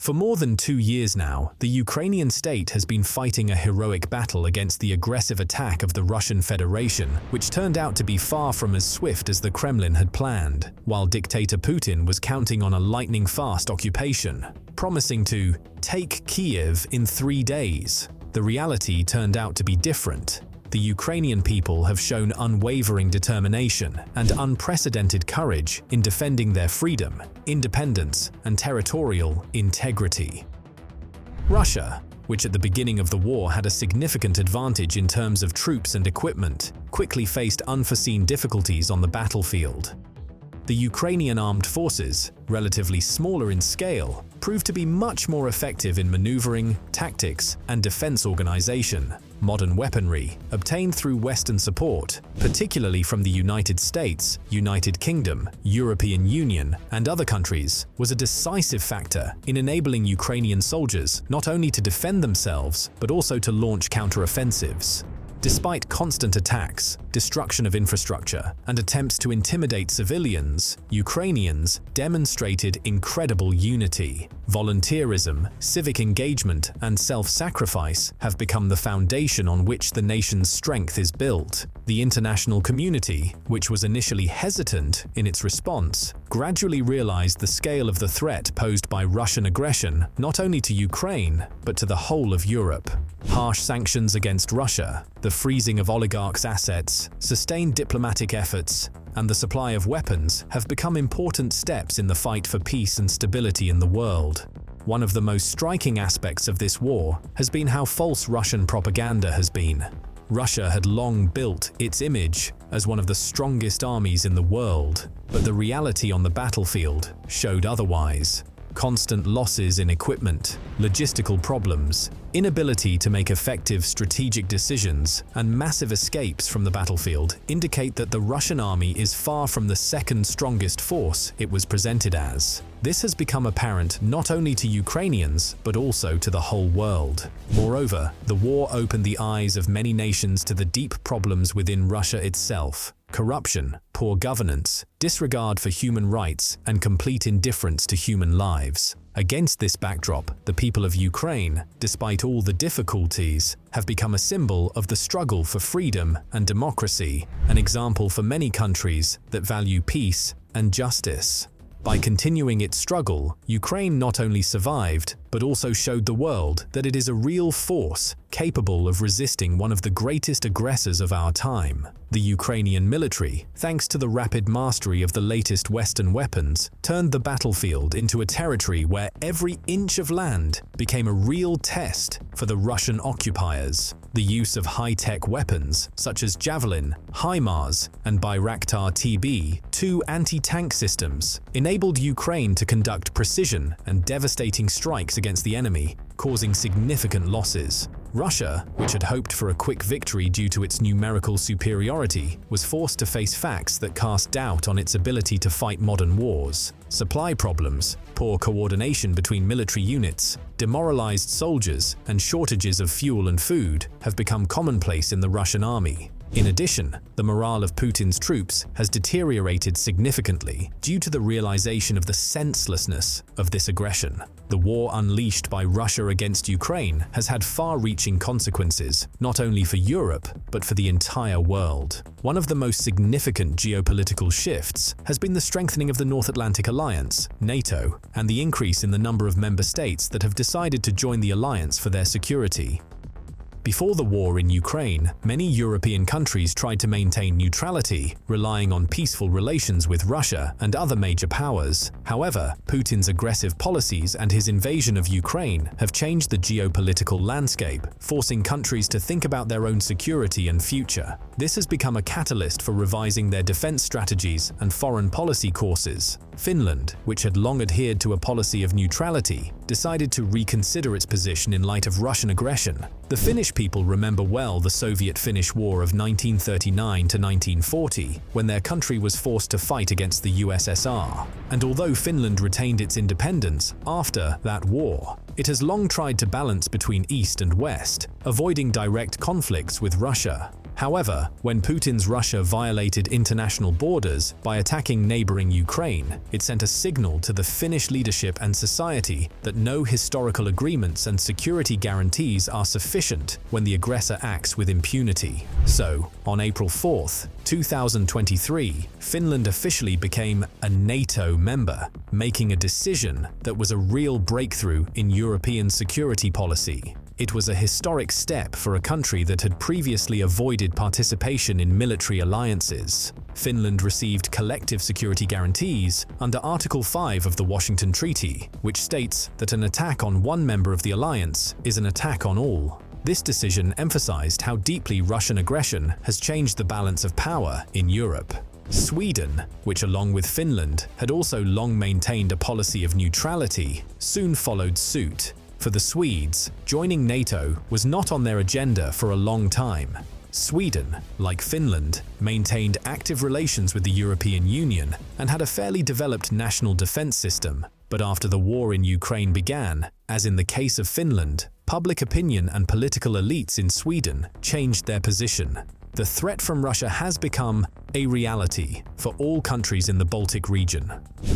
For more than 2 years now, the Ukrainian state has been fighting a heroic battle against the aggressive attack of the Russian Federation, which turned out to be far from as swift as the Kremlin had planned, while dictator Putin was counting on a lightning-fast occupation, promising to take Kyiv in 3 days. The reality turned out to be different. The Ukrainian people have shown unwavering determination and unprecedented courage in defending their freedom, independence, and territorial integrity. Russia, which at the beginning of the war had a significant advantage in terms of troops and equipment, quickly faced unforeseen difficulties on the battlefield. The Ukrainian armed forces, relatively smaller in scale, proved to be much more effective in maneuvering, tactics, and defense organization. Modern weaponry, obtained through Western support, particularly from the United States, United Kingdom, European Union, and other countries, was a decisive factor in enabling Ukrainian soldiers not only to defend themselves, but also to launch counteroffensives. Despite constant attacks, destruction of infrastructure, and attempts to intimidate civilians, Ukrainians demonstrated incredible unity. Volunteerism, civic engagement, and self-sacrifice have become the foundation on which the nation's strength is built. The international community, which was initially hesitant in its response, gradually realized the scale of the threat posed by Russian aggression not only to Ukraine, but to the whole of Europe. Harsh sanctions against Russia, the freezing of oligarchs' assets, sustained diplomatic efforts, and the supply of weapons have become important steps in the fight for peace and stability in the world. One of the most striking aspects of this war has been how false Russian propaganda has been. Russia had long built its image as one of the strongest armies in the world, but the reality on the battlefield showed otherwise. Constant losses in equipment, logistical problems, inability to make effective strategic decisions, and massive escapes from the battlefield indicate that the Russian army is far from the second strongest force it was presented as. This has become apparent not only to Ukrainians, but also to the whole world. Moreover, the war opened the eyes of many nations to the deep problems within Russia itself. Corruption, poor governance, disregard for human rights, and complete indifference to human lives. Against this backdrop, the people of Ukraine, despite all the difficulties, have become a symbol of the struggle for freedom and democracy, an example for many countries that value peace and justice. By continuing its struggle, Ukraine not only survived, but also showed the world that it is a real force capable of resisting one of the greatest aggressors of our time. The Ukrainian military, thanks to the rapid mastery of the latest Western weapons, turned the battlefield into a territory where every inch of land became a real test for the Russian occupiers. The use of high-tech weapons, such as Javelin, HIMARS, and Bayraktar TB2 anti-tank systems, enabled Ukraine to conduct precision and devastating strikes against the enemy, causing significant losses. Russia, which had hoped for a quick victory due to its numerical superiority, was forced to face facts that cast doubt on its ability to fight modern wars. Supply problems, poor coordination between military units, demoralized soldiers, and shortages of fuel and food have become commonplace in the Russian army. In addition, the morale of Putin's troops has deteriorated significantly due to the realization of the senselessness of this aggression. The war unleashed by Russia against Ukraine has had far-reaching consequences, not only for Europe, but for the entire world. One of the most significant geopolitical shifts has been the strengthening of the North Atlantic Alliance, NATO, and the increase in the number of member states that have decided to join the alliance for their security. Before the war in Ukraine, many European countries tried to maintain neutrality, relying on peaceful relations with Russia and other major powers. However, Putin's aggressive policies and his invasion of Ukraine have changed the geopolitical landscape, forcing countries to think about their own security and future. This has become a catalyst for revising their defense strategies and foreign policy courses. Finland, which had long adhered to a policy of neutrality, decided to reconsider its position in light of Russian aggression. The Finnish people remember well the Soviet-Finnish War of 1939 to 1940, when their country was forced to fight against the USSR. And although Finland retained its independence after that war, it has long tried to balance between East and West, avoiding direct conflicts with Russia. However, when Putin's Russia violated international borders by attacking neighboring Ukraine, it sent a signal to the Finnish leadership and society that no historical agreements and security guarantees are sufficient when the aggressor acts with impunity. So, on April 4th, 2023, Finland officially became a NATO member, making a decision that was a real breakthrough in European security policy. It was a historic step for a country that had previously avoided participation in military alliances. Finland received collective security guarantees under Article 5 of the Washington Treaty, which states that an attack on one member of the alliance is an attack on all. This decision emphasized how deeply Russian aggression has changed the balance of power in Europe. Sweden, which along with Finland had also long maintained a policy of neutrality, soon followed suit. For the Swedes, joining NATO was not on their agenda for a long time. Sweden, like Finland, maintained active relations with the European Union and had a fairly developed national defense system. But after the war in Ukraine began, as in the case of Finland, public opinion and political elites in Sweden changed their position. The threat from Russia has become a reality for all countries in the Baltic region.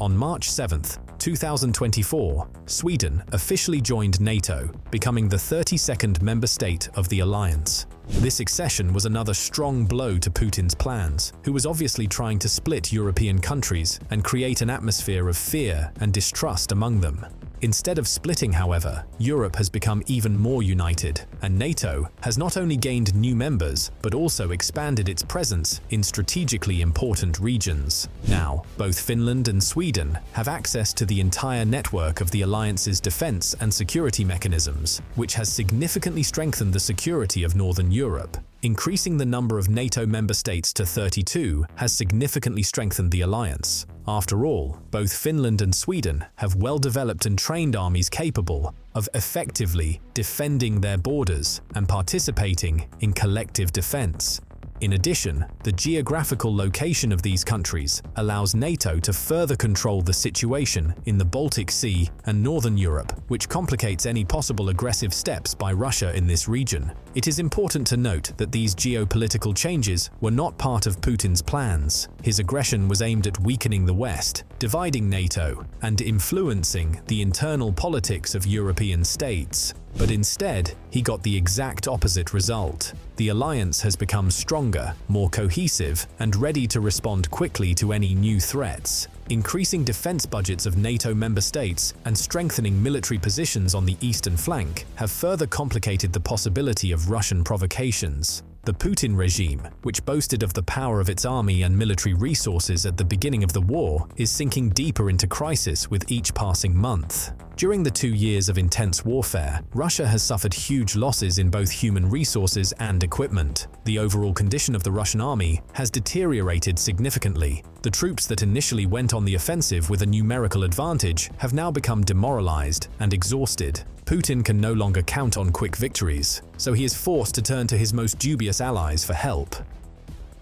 On March 7, 2024, Sweden officially joined NATO, becoming the 32nd member state of the alliance. This accession was another strong blow to Putin's plans, who was obviously trying to split European countries and create an atmosphere of fear and distrust among them. Instead of splitting, however, Europe has become even more united, and NATO has not only gained new members, but also expanded its presence in strategically important regions. Now, both Finland and Sweden have access to the entire network of the alliance's defense and security mechanisms, which has significantly strengthened the security of Northern Europe. Increasing the number of NATO member states to 32 has significantly strengthened the alliance. After all, both Finland and Sweden have well-developed and trained armies capable of effectively defending their borders and participating in collective defense. In addition, the geographical location of these countries allows NATO to further control the situation in the Baltic Sea and Northern Europe, which complicates any possible aggressive steps by Russia in this region. It is important to note that these geopolitical changes were not part of Putin's plans. His aggression was aimed at weakening the West, dividing NATO, and influencing the internal politics of European states. But instead, he got the exact opposite result. The alliance has become stronger, more cohesive, and ready to respond quickly to any new threats. Increasing defense budgets of NATO member states and strengthening military positions on the eastern flank have further complicated the possibility of Russian provocations. The Putin regime, which boasted of the power of its army and military resources at the beginning of the war, is sinking deeper into crisis with each passing month. During the 2 years of intense warfare, Russia has suffered huge losses in both human resources and equipment. The overall condition of the Russian army has deteriorated significantly. The troops that initially went on the offensive with a numerical advantage have now become demoralized and exhausted. Putin can no longer count on quick victories, so he is forced to turn to his most dubious allies for help.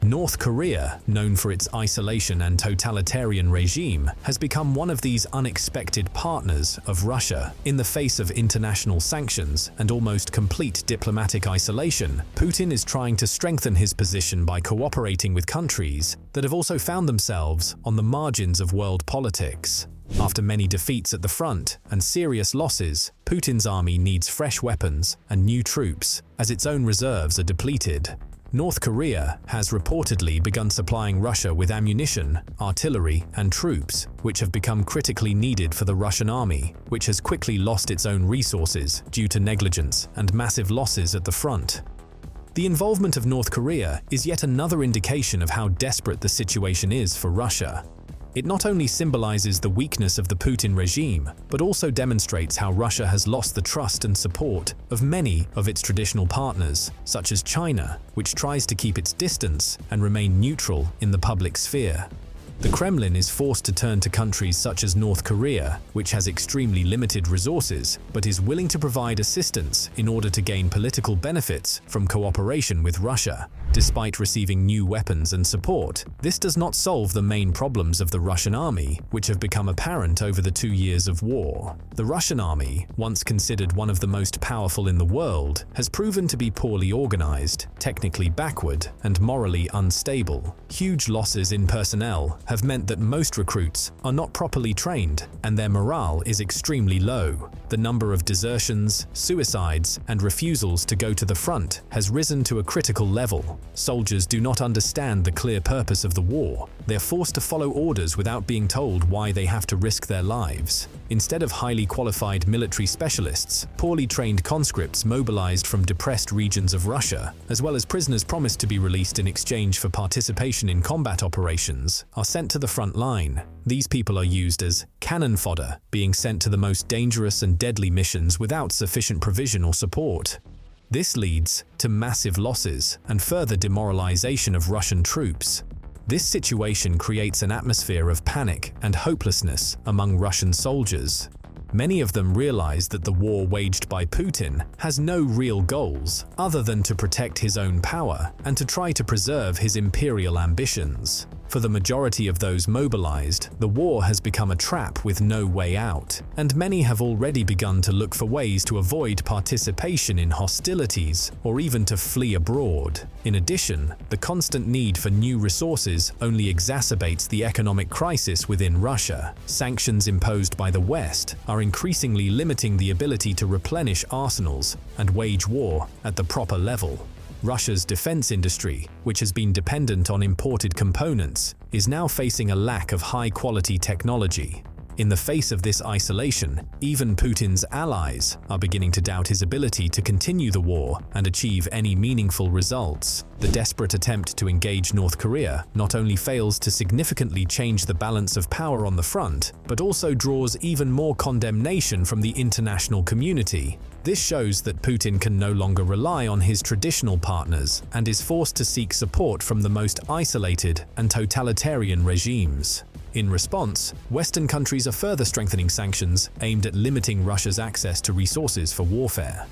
North Korea, known for its isolation and totalitarian regime, has become one of these unexpected partners of Russia. In the face of international sanctions and almost complete diplomatic isolation, Putin is trying to strengthen his position by cooperating with countries that have also found themselves on the margins of world politics. After many defeats at the front and serious losses, Putin's army needs fresh weapons and new troops, as its own reserves are depleted. North Korea has reportedly begun supplying Russia with ammunition, artillery, and troops, which have become critically needed for the Russian army, which has quickly lost its own resources due to negligence and massive losses at the front. The involvement of North Korea is yet another indication of how desperate the situation is for Russia. It not only symbolizes the weakness of the Putin regime, but also demonstrates how Russia has lost the trust and support of many of its traditional partners, such as China, which tries to keep its distance and remain neutral in the public sphere. The Kremlin is forced to turn to countries such as North Korea, which has extremely limited resources, but is willing to provide assistance in order to gain political benefits from cooperation with Russia. Despite receiving new weapons and support, this does not solve the main problems of the Russian army, which have become apparent over the 2 years of war. The Russian army, once considered one of the most powerful in the world, has proven to be poorly organized, technically backward, and morally unstable. Huge losses in personnel have meant that most recruits are not properly trained, and their morale is extremely low. The number of desertions, suicides, and refusals to go to the front has risen to a critical level. Soldiers do not understand the clear purpose of the war. They're forced to follow orders without being told why they have to risk their lives. Instead of highly qualified military specialists, poorly trained conscripts mobilized from depressed regions of Russia, as well as prisoners promised to be released in exchange for participation in combat operations, are sent to the front line. These people are used as cannon fodder, being sent to the most dangerous and deadly missions without sufficient provision or support. This leads to massive losses and further demoralization of Russian troops. This situation creates an atmosphere of panic and hopelessness among Russian soldiers. Many of them realize that the war waged by Putin has no real goals other than to protect his own power and to try to preserve his imperial ambitions. For the majority of those mobilized, the war has become a trap with no way out, and many have already begun to look for ways to avoid participation in hostilities or even to flee abroad. In addition, the constant need for new resources only exacerbates the economic crisis within Russia. Sanctions imposed by the West are increasingly limiting the ability to replenish arsenals and wage war at the proper level. Russia's defense industry, which has been dependent on imported components, is now facing a lack of high-quality technology. In the face of this isolation, even Putin's allies are beginning to doubt his ability to continue the war and achieve any meaningful results. The desperate attempt to engage North Korea not only fails to significantly change the balance of power on the front, but also draws even more condemnation from the international community. This shows that Putin can no longer rely on his traditional partners and is forced to seek support from the most isolated and totalitarian regimes. In response, Western countries are further strengthening sanctions aimed at limiting Russia's access to resources for warfare.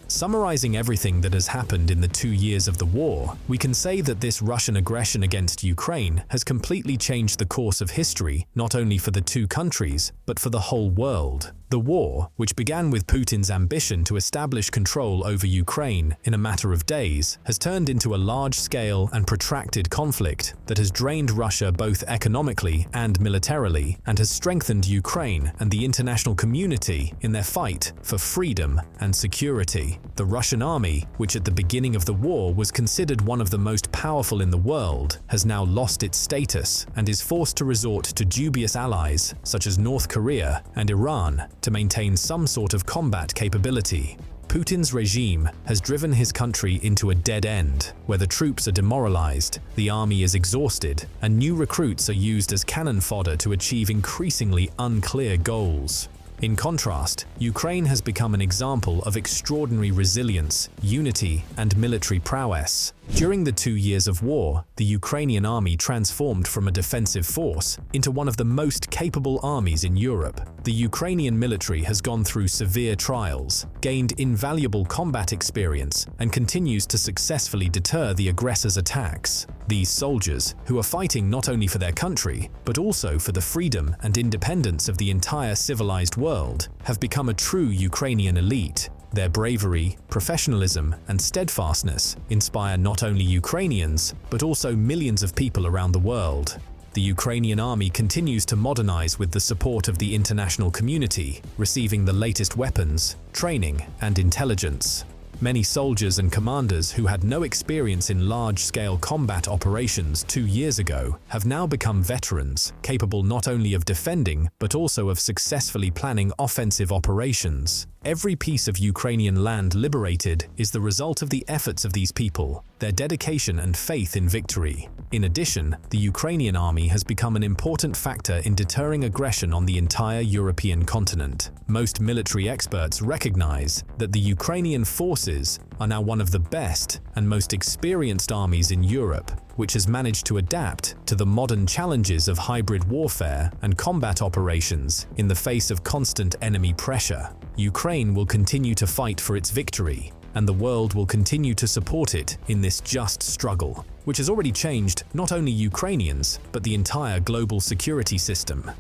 Summarizing everything that has happened in the 2 years of the war, we can say that this Russian aggression against Ukraine has completely changed the course of history, not only for the two countries, but for the whole world. The war, which began with Putin's ambition to establish control over Ukraine in a matter of days, has turned into a large-scale and protracted conflict that has drained Russia both economically and militarily, and has strengthened Ukraine and the international community in their fight for freedom and security. The Russian army, which at the beginning of the war was considered one of the most powerful in the world, has now lost its status and is forced to resort to dubious allies such as North Korea and Iran to maintain some sort of combat capability. Putin's regime has driven his country into a dead end, where the troops are demoralized, the army is exhausted, and new recruits are used as cannon fodder to achieve increasingly unclear goals. In contrast, Ukraine has become an example of extraordinary resilience, unity, and military prowess. During the 2 years of war, the Ukrainian army transformed from a defensive force into one of the most capable armies in Europe. The Ukrainian military has gone through severe trials, gained invaluable combat experience, and continues to successfully deter the aggressors' attacks. These soldiers, who are fighting not only for their country, but also for the freedom and independence of the entire civilized world, have become a true Ukrainian elite. Their bravery, professionalism, and steadfastness inspire not only Ukrainians, but also millions of people around the world. The Ukrainian army continues to modernize with the support of the international community, receiving the latest weapons, training, and intelligence. Many soldiers and commanders who had no experience in large-scale combat operations 2 years ago have now become veterans, capable not only of defending, but also of successfully planning offensive operations. Every piece of Ukrainian land liberated is the result of the efforts of these people, their dedication and faith in victory. In addition, the Ukrainian army has become an important factor in deterring aggression on the entire European continent. Most military experts recognize that the Ukrainian forces are now one of the best and most experienced armies in Europe, which has managed to adapt to the modern challenges of hybrid warfare and combat operations in the face of constant enemy pressure. Ukraine will continue to fight for its victory, and the world will continue to support it in this just struggle, which has already changed not only Ukrainians, but the entire global security system.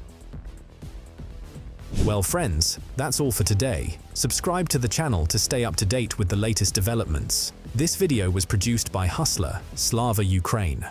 Well friends, that's all for today. Subscribe to the channel to stay up to date with the latest developments. This video was produced by Hustler, Slava Ukraine.